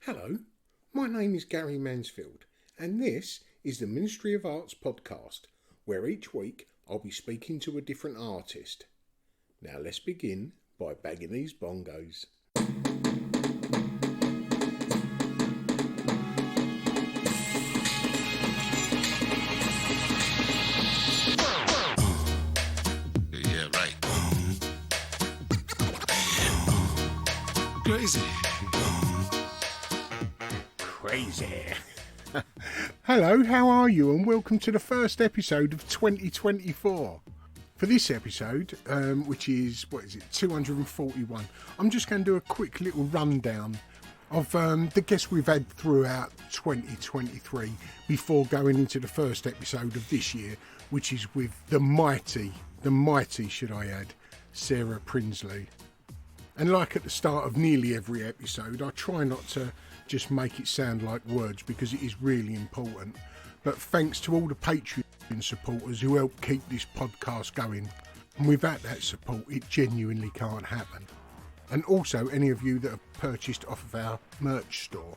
Hello, my name is Gary Mansfield, and this is the Ministry of Arts podcast, where each week I'll be speaking to a different artist. Now let's begin by bagging these bongos. Yeah, right. Crazy. Hello, how are you? And welcome to the first episode of 2024. For this episode, which is, 241, I'm just going to do a quick little rundown of the guests we've had throughout 2023 before going into the first episode of this year, which is with the mighty, should I add, Sarah Prinsley. And like at the start of nearly every episode, I try not to just make it sound like words because it is really important. But thanks to all the Patreon supporters who help keep this podcast going. And without that support, it genuinely can't happen. And also any of you that have purchased off of our merch store.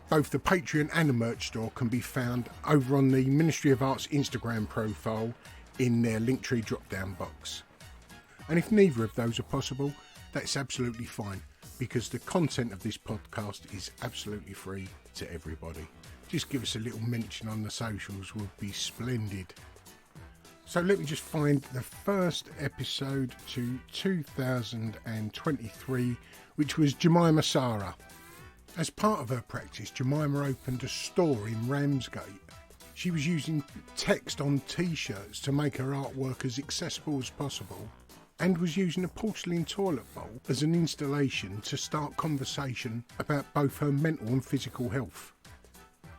Both the Patreon and the merch store can be found over on the Ministry of Arts Instagram profile in their Linktree drop-down box. And if neither of those are possible, that's absolutely fine, because the content of this podcast is absolutely free to everybody. Just give us a little mention on the socials would be splendid. So let me just find the first episode to 2023, which was Jemima Sarah. As part of her practice, Jemima opened a store in Ramsgate. She was using text on t-shirts to make her artwork as accessible as possible, and was using a porcelain toilet bowl as an installation to start conversation about both her mental and physical health.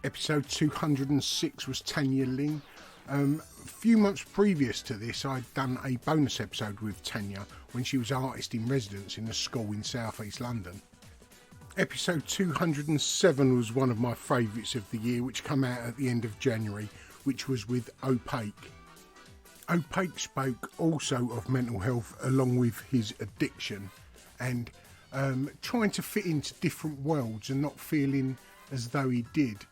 Episode 206 was Tanya Ling. A few months previous to this, I'd done a bonus episode with Tanya when she was artist in residence in a school in South East London. Episode 207 was one of my favourites of the year, which came out at the end of January, which was with Opaque. Opaque spoke also of mental health along with his addiction and trying to fit into different worlds and not feeling as though he did.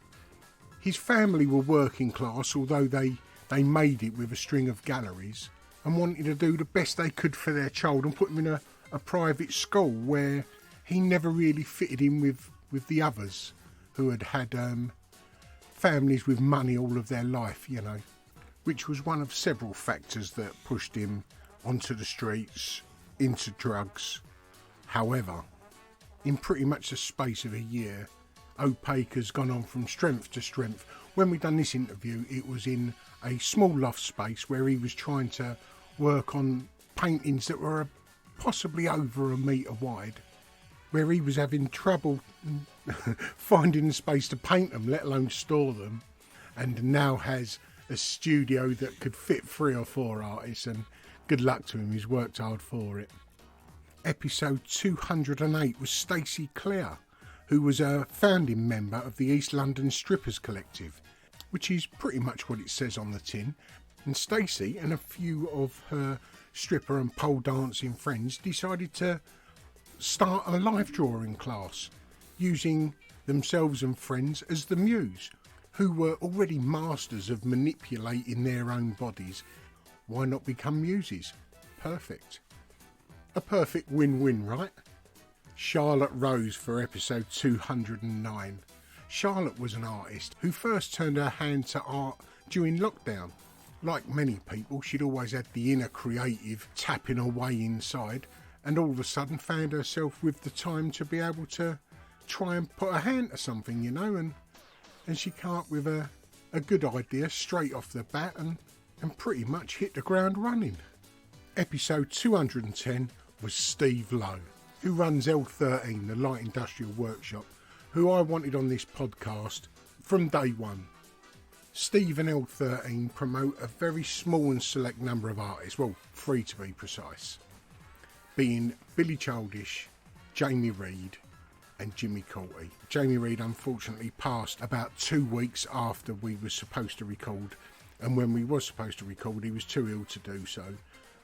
His family were working class, although they made it with a string of galleries, and wanted to do the best they could for their child and put him in a private school where he never really fitted in with the others who had families with money all of their life, you know, which was one of several factors that pushed him onto the streets, into drugs. However, in pretty much the space of a year, Opaque has gone on from strength to strength. When we done this interview, it was in a small loft space where he was trying to work on paintings that were possibly over a metre wide, where he was having trouble finding the space to paint them, let alone store them, and now has a studio that could fit 3 or 4 artists, and good luck to him, he's worked hard for it. Episode 208 was Stacey Clare, who was a founding member of the East London Strippers Collective, which is pretty much what it says on the tin. And Stacey and a few of her stripper and pole dancing friends decided to start a life drawing class, using themselves and friends as the muse, who were already masters of manipulating their own bodies. Why not become muses? Perfect. A perfect win-win, right? Charlotte Rose for episode 209. Charlotte was an artist who first turned her hand to art during lockdown. Like many people, she'd always had the inner creative tapping away inside, and all of a sudden found herself with the time to be able to try and put her hand to something, you know, and she came up with a good idea straight off the bat and pretty much hit the ground running. Episode 210 was Steve Lowe, who runs L13, the Light Industrial Workshop, who I wanted on this podcast from day one. Steve and L13 promote a very small and select number of artists, well, 3 to be precise, being Billy Childish, Jamie Reid and Jimmy Courtney. Jamie Reid unfortunately passed about 2 weeks after we were supposed to record, and when we was supposed to record he was too ill to do so,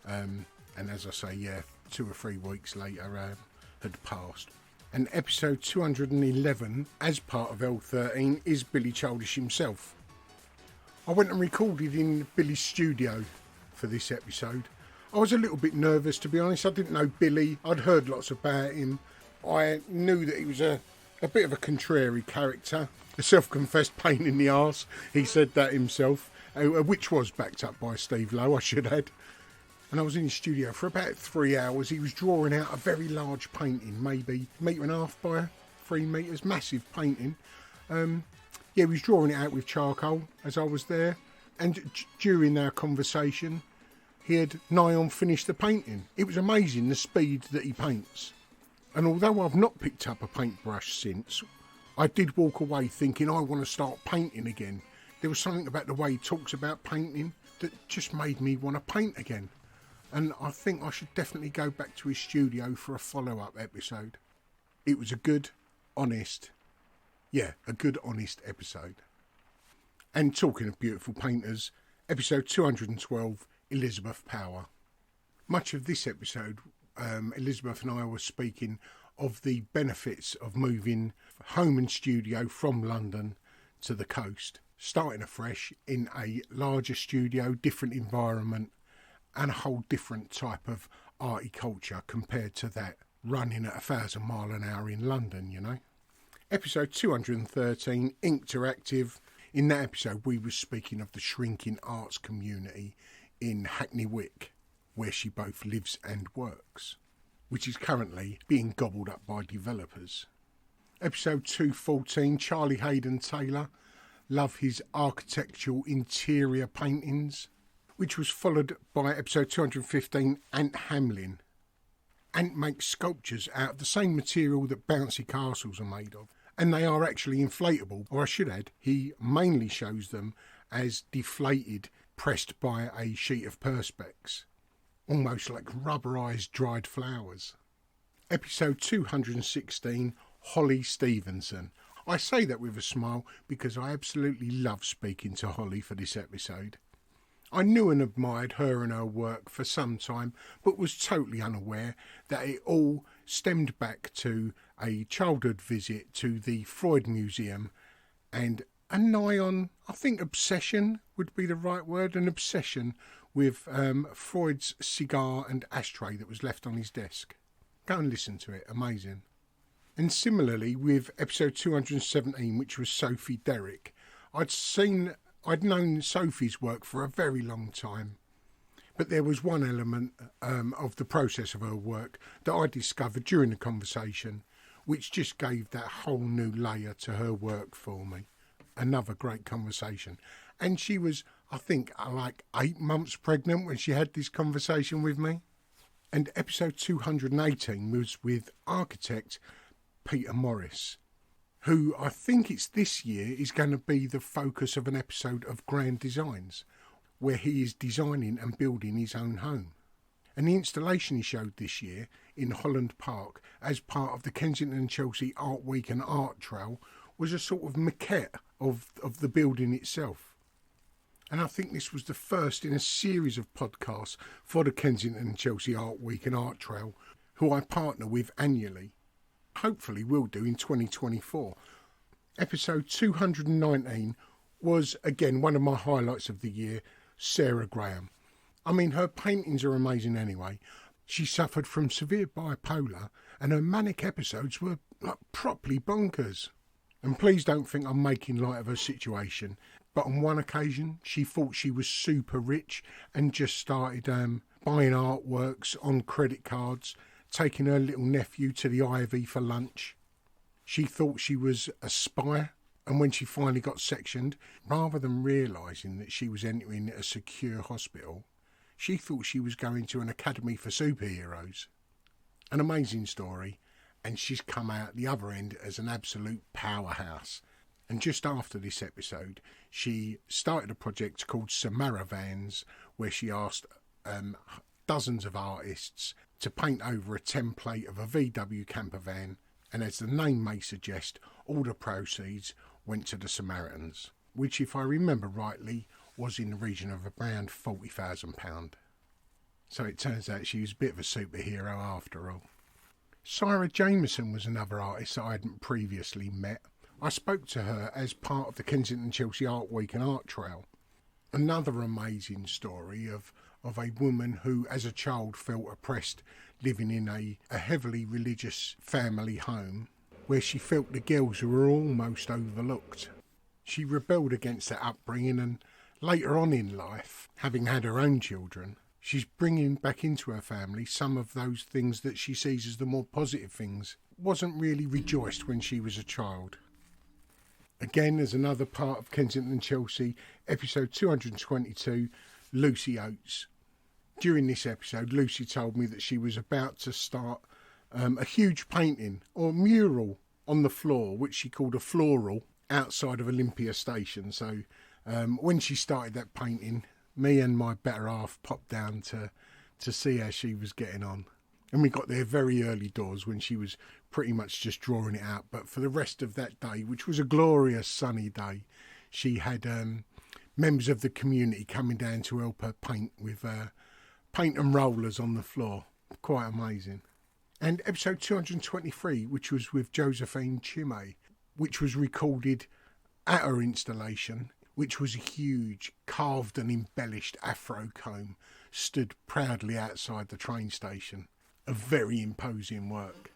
and as I say, 2 or 3 weeks later had passed. And episode 211, as part of L13, is Billy Childish himself. I went and recorded in Billy's studio for this episode. I was a little bit nervous, to be honest. I didn't know Billy. I'd heard lots about him. I knew that he was a bit of a contrary character, a self-confessed pain in the arse. He said that himself, which was backed up by Steve Lowe, I should add. And I was in his studio for about 3 hours. He was drawing out a very large painting, maybe 1.5 by 3 metres, massive painting. He was drawing it out with charcoal as I was there. And during our conversation, he had nigh on finished the painting. It was amazing the speed that he paints. And although I've not picked up a paintbrush since, I did walk away thinking I want to start painting again. There was something about the way he talks about painting that just made me want to paint again. And I think I should definitely go back to his studio for a follow-up episode. It was a good, honest episode. And talking of beautiful painters, episode 212, Elizabeth Power. Much of this episode, Elizabeth and I were speaking of the benefits of moving home and studio from London to the coast, starting afresh in a larger studio, different environment, and a whole different type of arty culture compared to that running at 1,000 mile an hour in London, you know. Episode 213, Interactive. In that episode, we were speaking of the shrinking arts community in Hackney Wick, where she both lives and works, which is currently being gobbled up by developers. Episode 214, Charlie Hayden Taylor. Love his architectural interior paintings, which was followed by episode 215, Ant Hamlin. Ant makes sculptures out of the same material that bouncy castles are made of, and they are actually inflatable, or I should add, he mainly shows them as deflated, pressed by a sheet of perspex, almost like rubberised dried flowers. Episode 216, Holly Stevenson. I say that with a smile because I absolutely love speaking to Holly for this episode. I knew and admired her and her work for some time, but was totally unaware that it all stemmed back to a childhood visit to the Freud Museum and a nigh on, I think obsession would be the right word, an obsession with Freud's cigar and ashtray that was left on his desk. Go and listen to it, amazing. And similarly with episode 217, which was Sophie Derrick, I'd known Sophie's work for a very long time, but there was one element of the process of her work that I discovered during the conversation, which just gave that whole new layer to her work for me. Another great conversation. And she was, I think, like 8 months pregnant when she had this conversation with me. And episode 218 was with architect Peter Morris, who I think it's this year is going to be the focus of an episode of Grand Designs, where he is designing and building his own home. And the installation he showed this year in Holland Park as part of the Kensington and Chelsea Art Week and Art Trail was a sort of maquette of the building itself. And I think this was the first in a series of podcasts for the Kensington and Chelsea Art Week and Art Trail, who I partner with annually. Hopefully will do in 2024. Episode 219 was again one of my highlights of the year, Sarah Graham. I mean, her paintings are amazing anyway. She suffered from severe bipolar and her manic episodes were like properly bonkers. And please don't think I'm making light of her situation, but on one occasion she thought she was super rich and just started buying artworks on credit cards, taking her little nephew to the Ivy for lunch. She thought she was a spy, and when she finally got sectioned, rather than realising that she was entering a secure hospital, she thought she was going to an academy for superheroes. An amazing story, and she's come out the other end as an absolute powerhouse. And just after this episode, she started a project called Samaravans, where she asked dozens of artists to paint over a template of a VW camper van, and as the name may suggest, all the proceeds went to the Samaritans, which, if I remember rightly, was in the region of around £40,000. So it turns out she was a bit of a superhero after all. Sarah Jameson was another artist that I hadn't previously met. I spoke to her as part of the Kensington Chelsea Art Week and Art Trail. Another amazing story of a woman who as a child felt oppressed living in a heavily religious family home where she felt the girls were almost overlooked. She rebelled against that upbringing, and later on in life, having had her own children, she's bringing back into her family some of those things that she sees as the more positive things. Wasn't really rejoiced when she was a child. Again, as another part of Kensington Chelsea, episode 222, Lucy Oates. During this episode, Lucy told me that she was about to start a huge painting or mural on the floor, which she called a floral, outside of Olympia Station. So when she started that painting, me and my better half popped down to see how she was getting on. And we got there very early doors when she was pretty much just drawing it out. But for the rest of that day, which was a glorious sunny day, she had members of the community coming down to help her paint with paint and rollers on the floor. Quite amazing. And episode 223, which was with Josephine Chimay, which was recorded at her installation, which was a huge carved and embellished afro comb, stood proudly outside the train station. A very imposing work.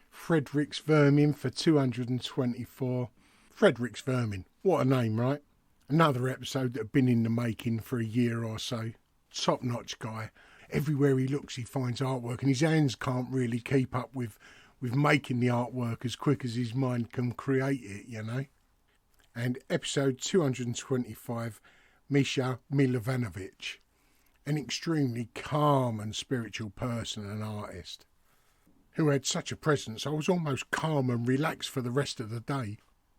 Fredericks Vermin for 224. Fredericks Vermin, what a name, right? Another episode that had been in the making for a year or so. Top-notch guy. Everywhere he looks he finds artwork, and his hands can't really keep up with making the artwork as quick as his mind can create it, you know. And episode 225, Misha Milovanovic, an extremely calm and spiritual person and artist, who had such a presence I was almost calm and relaxed for the rest of the day.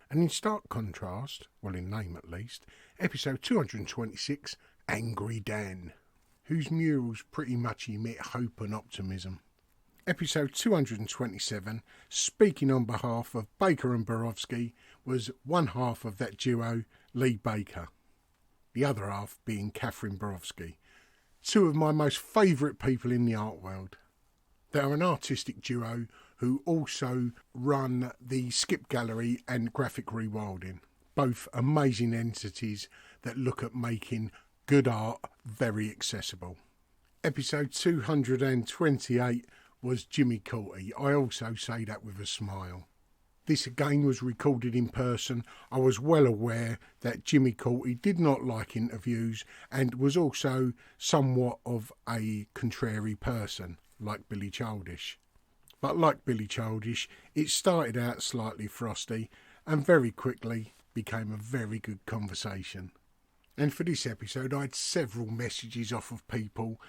And in stark contrast, well in name at least, episode 226, Angry Dan, whose murals pretty much emit hope and optimism. Episode 227, speaking on behalf of Baker and Borowski, was one half of that duo, Lee Baker, the other half being Catherine Borowski, two of my most favourite people in the art world. They are an artistic duo who also run the Skip Gallery and Graphic Rewilding, both amazing entities that look at making good art very accessible. Episode 228 was Jimmy Courty. I also say that with a smile. This again was recorded in person. I was well aware that Jimmy Courty did not like interviews and was also somewhat of a contrary person, like Billy Childish. But like Billy Childish, it started out slightly frosty and very quickly became a very good conversation. And for this episode, I had several messages off of people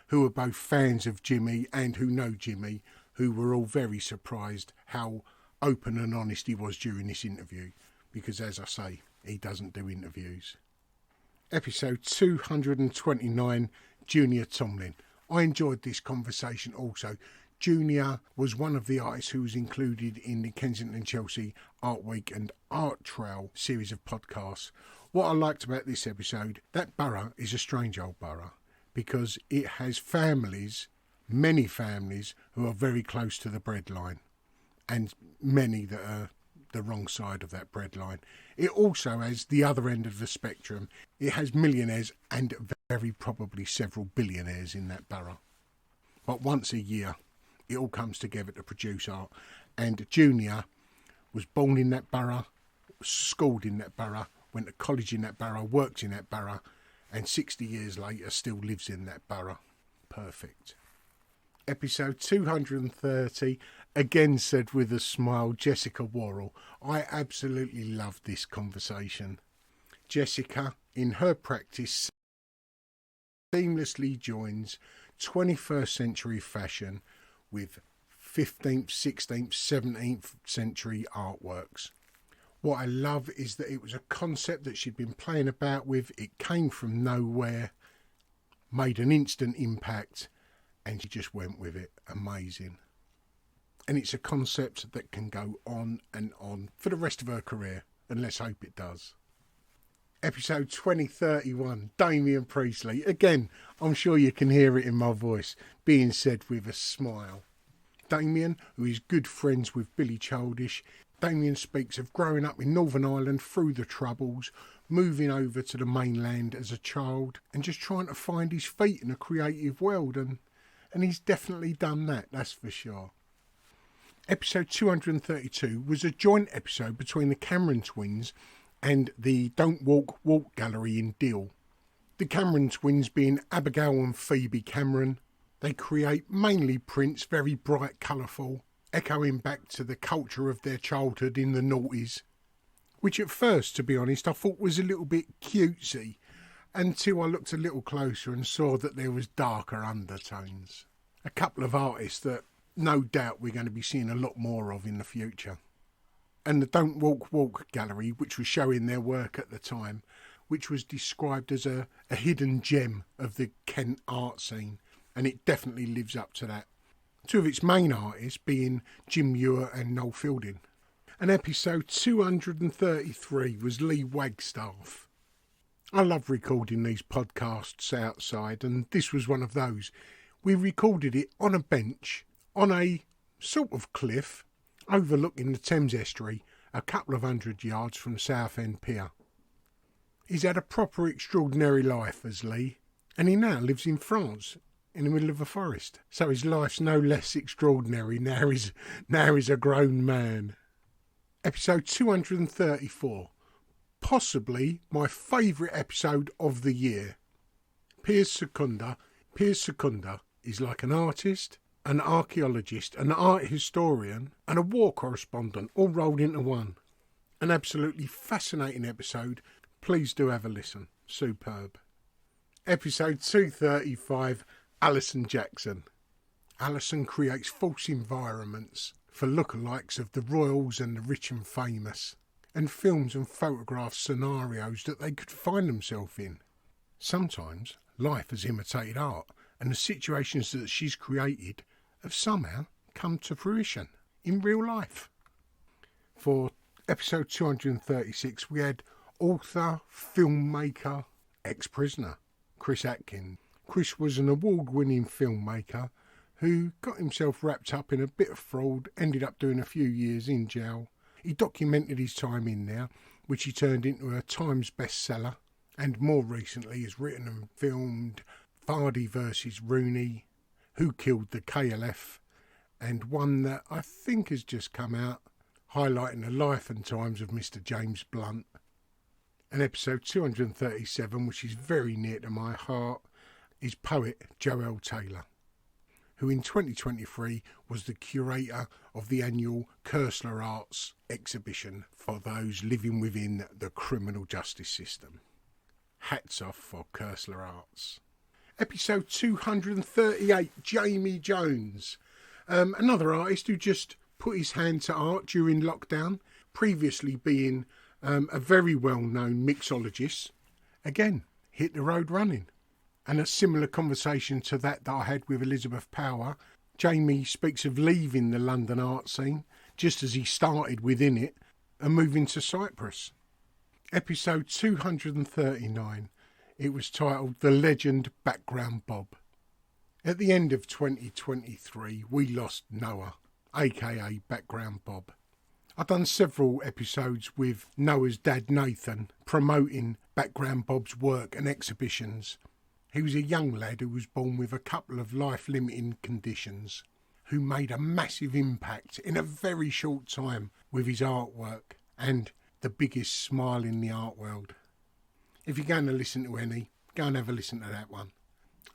who are both fans of Jimmy and who know Jimmy, who were all very surprised how open and honest he was during this interview, because as I say, he doesn't do interviews. Episode 229, Junior Tomlin. I enjoyed this conversation also. Junior was one of the artists who was included in the Kensington Chelsea Art Week and Art Trail series of podcasts. What I liked about this episode, that borough is a strange old borough because it has families, many families, who are very close to the breadline and many that are the wrong side of that breadline. It also has the other end of the spectrum. It has millionaires and very probably several billionaires in that borough. But once a year, it all comes together to produce art. And Junior was born in that borough, schooled in that borough, went to college in that borough, worked in that borough, and 60 years later still lives in that borough. Perfect. Episode 230, again said with a smile, Jessica Worrell. I absolutely loved this conversation. Jessica, in her practice, seamlessly joins 21st century fashion with 15th, 16th, 17th century artworks. What I love is that it was a concept that she'd been playing about with. It came from nowhere, made an instant impact, and she just went with it. Amazing. And it's a concept that can go on and on for the rest of her career, and let's hope it does. Episode 2031, Damien Priestley. Again, I'm sure you can hear it in my voice, being said with a smile. Damien, who is good friends with Billy Childish. Damien speaks of growing up in Northern Ireland through the Troubles, moving over to the mainland as a child and just trying to find his feet in a creative world, and he's definitely done that, that's for sure. Episode 232 was a joint episode between the Cameron twins and the Don't Walk Walk Gallery in Deal. The Cameron twins being Abigail and Phoebe Cameron. They create mainly prints, very bright, colourful, echoing back to the culture of their childhood in the noughties, which at first, to be honest, I thought was a little bit cutesy, until I looked a little closer and saw that there was darker undertones. A couple of artists that no doubt we're going to be seeing a lot more of in the future. And the Don't Walk Walk Gallery, which was showing their work at the time, which was described as a hidden gem of the Kent art scene, and it definitely lives up to that. Two of its main artists being Jim Muir and Noel Fielding. And episode 233 was Lee Wagstaff. I love recording these podcasts outside, and this was one of those. We recorded it on a bench, on a sort of cliff, overlooking the Thames estuary, a couple of 100 yards from Southend Pier. He's had a proper extraordinary life as Lee, and he now lives in France, in the middle of a forest. So his life's no less extraordinary now he's a grown man. Episode 234, possibly my favourite episode of the year. Piers Secunda is like an artist, an archaeologist, an art historian and a war correspondent all rolled into one. An absolutely fascinating episode. Please do have a listen. Superb. Episode 235, Alison Jackson. Alison creates false environments for lookalikes of the royals and the rich and famous, and films and photographs scenarios that they could find themselves in. Sometimes life has imitated art, and the situations that she's created have somehow come to fruition in real life. For episode 236 we had author, filmmaker, ex-prisoner Chris Atkins. Chris was an award-winning filmmaker who got himself wrapped up in a bit of fraud, ended up doing a few years in jail. He documented his time in there, which he turned into a Times bestseller, and more recently has written and filmed Vardy versus Rooney, Who Killed the KLF, and one that I think has just come out, highlighting the life and times of Mr. James Blunt. And episode 237, which is very near to my heart, is poet Joelle Taylor, who in 2023 was the curator of the annual Kersler Arts exhibition for those living within the criminal justice system. Hats off for Kersler Arts. Episode 238, Jamie Jones. Another artist who just put his hand to art during lockdown, previously being a very well-known mixologist. Again, hit the road running. And a similar conversation to that I had with Elizabeth Power. Jamie speaks of leaving the London art scene, just as he started within it, and moving to Cyprus. Episode 239. It was titled The Legend Background Bob. At the end of 2023, we lost Noah, aka Background Bob. I've done several episodes with Noah's dad Nathan, promoting Background Bob's work and exhibitions. He was a young lad who was born with a couple of life-limiting conditions, who made a massive impact in a very short time with his artwork, and the biggest smile in the art world. If you're going to listen to any, go and have a listen to that one.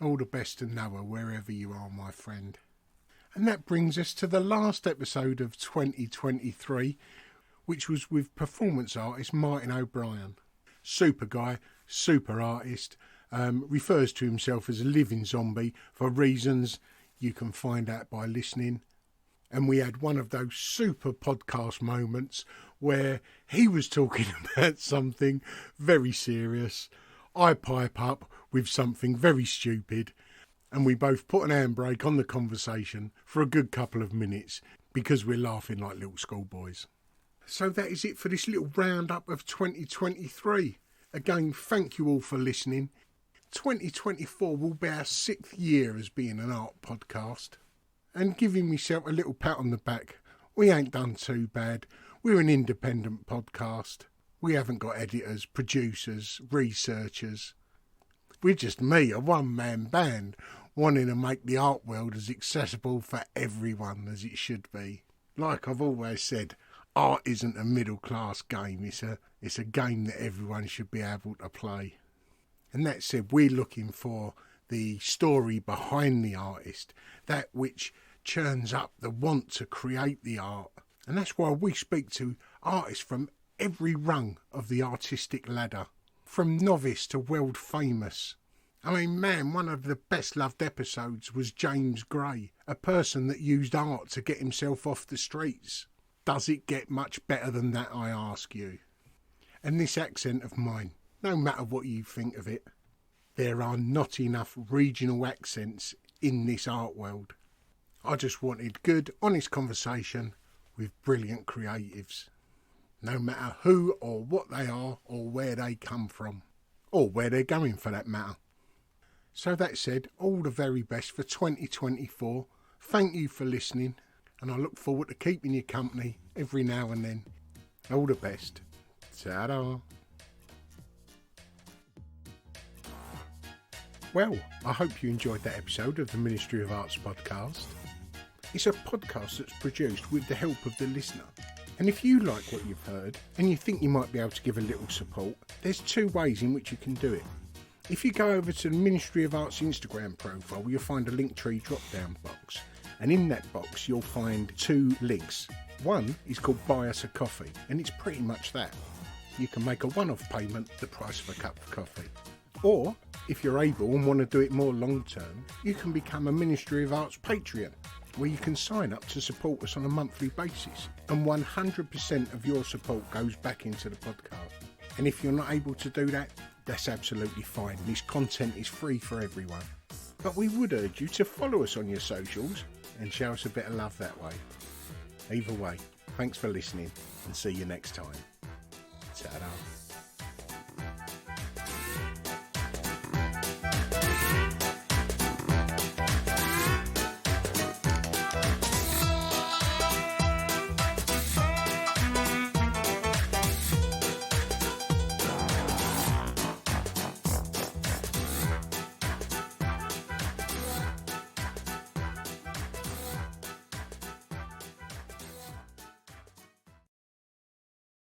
All the best to Noah, wherever you are, my friend. And that brings us to the last episode of 2023, which was with performance artist Martin O'Brien. Super guy, super artist, refers to himself as a living zombie for reasons you can find out by listening. And we had one of those super podcast moments where he was talking about something very serious. I pipe up with something very stupid, and we both put an handbrake on the conversation for a good couple of minutes because we're laughing like little schoolboys. So that is it for this little roundup of 2023. Again, thank you all for listening. 2024 will be our 6th year as being an art podcast. and giving myself a little pat on the back. We ain't done too bad. We're an independent podcast. We haven't got editors, producers, researchers. We're just me, a one-man band, wanting to make the art world as accessible for everyone as it should be. Like I've always said, art isn't a middle-class game. It's a game that everyone should be able to play. And that said, we're looking for the story behind the artist, that which churns up the want to create the art. And that's why we speak to artists from every rung of the artistic ladder, from novice to world famous. I mean, man, one of the best loved episodes was James Gray, a person that used art to get himself off the streets. Does it get much better than that, I ask you? And this accent of mine, no matter what you think of it, there are not enough regional accents in this art world. I just wanted good, honest conversation with brilliant creatives, no matter who or what they are or where they come from, or where they're going for that matter. So that said, all the very best for 2024. Thank you for listening, and I look forward to keeping you company every now and then. All the best. Ta-da. Well, I hope you enjoyed that episode of the Ministry of Arts podcast. It's a podcast that's produced with the help of the listener. And if you like what you've heard and you think you might be able to give a little support, there's two ways in which you can do it. If you go over to the Ministry of Arts Instagram profile, you'll find a Linktree drop-down box. And in that box, you'll find two links. One is called Buy Us a Coffee, and it's pretty much that. You can make a one-off payment, the price of a cup of coffee. Or, if you're able and want to do it more long-term, you can become a Ministry of Arts Patreon, where you can sign up to support us on a monthly basis, and 100% of your support goes back into the podcast. And if you're not able to do that, that's absolutely fine. This content is free for everyone. But we would urge you to follow us on your socials and show us a bit of love that way. Either way, thanks for listening, and see you next time. Ta-da.